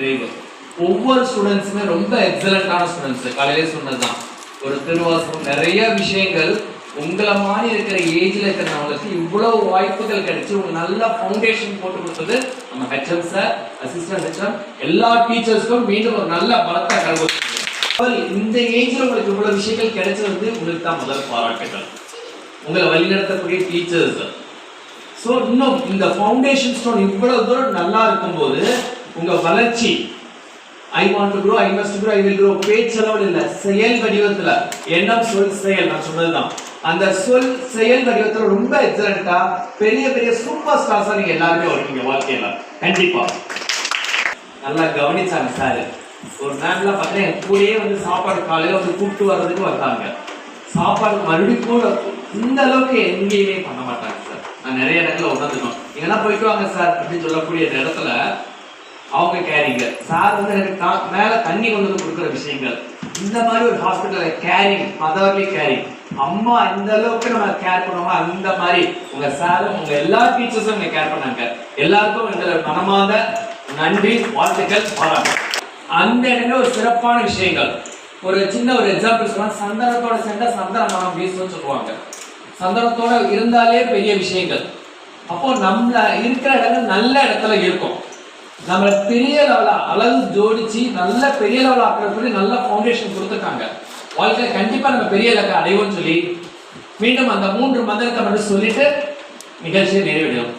நிறைவு. ஒவ்வொரு ஸ்டூடெண்ட்ஸுமே ரொம்ப எக்ஸலண்டான ஸ்டூடெண்ட்ஸ். காலையிலே சொன்னதுதான், ஒரு திருவாசகம் நிறைய விஷயங்கள் உங்களை மாதிரி இருக்கிற ஏஜ்ல இருக்கிறவங்களுக்கு இவ்வளவு வாய்ப்புகள் கிடைச்சி உங்களுக்கு நல்ல ஃபவுண்டேஷன் போட்டு கொடுத்தது நம்ம ஹெச்எம் சார், அசிஸ்டன்ட் ஹெச்எம், எல்லா டீச்சர்ஸ்க்கும் மீண்டும் ஒரு நல்ல பலத்தை கல்வி. இந்த ஏஜ்ல உங்களுக்கு இவ்வளவு விஷயங்கள் கிடைச்சது உங்களுக்கு தான் முதல் பாராட்டுகள். உங்களை வழிநடத்தக்கூடிய டீச்சர்ஸ். ஸோ இன்னும் இந்த ஃபவுண்டேஷன் ஸ்டோன் இவ்வளவு தூரம் நல்லா இருக்கும்போது உங்க வளர்ச்சி I want to grow, I must grow, I will grow பேச்சளவில் இல்லை, செயல் வடிவத்தில், எண்ணம் சொல் செயல். நான் சொன்னதுதான், அந்த சொல் செயல் வடிவத்தில் ரொம்ப எக்ஸலண்டா பெரிய பெரிய சூப்பர் ஸ்டார்ஸா நீங்க எல்லாருமே வருவீங்க வாழ்க்கையில. கண்டிப்பா நல்லா கவனிச்சாங்க சார். ஒரு நேரம்லாம் பார்த்தீங்கன்னா என் கூடயே வந்து சாப்பாடு காலையில வந்து கூப்பிட்டு வர்றதுக்கு வந்தாங்க. சாப்பாடு மறுபடியும் கூட இந்த அளவுக்கு எங்கேயுமே பண்ண மாட்டாங்க சார். நான் நிறைய இடத்துல உணர்ந்துக்கணும், எங்கன்னா போயிட்டு வாங்க சார் அப்படின்னு சொல்லக்கூடிய இடத்துல அவங்க கேரிங்க. சார் வந்து எனக்கு மேல தண்ணி கொண்டு வந்து கொடுக்குற விஷயங்கள், இந்த மாதிரி ஒரு ஹாஸ்பிட்டல் கேரிங், மதர்லி கேரிங். அம்மா இந்த அளவுக்கு நம்ம கேர் பண்ணுவோமா, அந்த மாதிரி உங்க சாரும் உங்க எல்லா டீச்சர்ஸும் நீங்க கேர் பண்ணாங்க. எல்லாருக்கும் எங்களோட மனமார்ந்த நன்றி, வாழ்த்துக்கள், பாராட்டு. அந்த இடத்துல ஒரு சிறப்பான விஷயங்கள், ஒரு சின்ன ஒரு எக்ஸாம்பிள் சொன்னா, சந்தனத்தோட சேர்ந்தா சந்தன மனம் வீசுன்னு சொல்லுவாங்க. சந்தனத்தோட இருந்தாலே பெரிய விஷயங்கள். அப்போ நம்மள இருக்கிற இடங்கள் நல்ல இடத்துல இருக்கும். நம்மளை பெரிய லெவல அழகு ஜோடிச்சு நல்ல பெரிய லெவல ஆக்குறது நல்ல ஃபவுண்டேஷன் கொடுத்துருக்காங்க. வாழ்க்கை கண்டிப்பா நம்ம பெரிய இலக்கை அடைவோம்னு சொல்லி மீண்டும் அந்த 3 மந்திரத்தை மட்டும் சொல்லிட்டு நிகழ்ச்சியை நிறைவேடும்.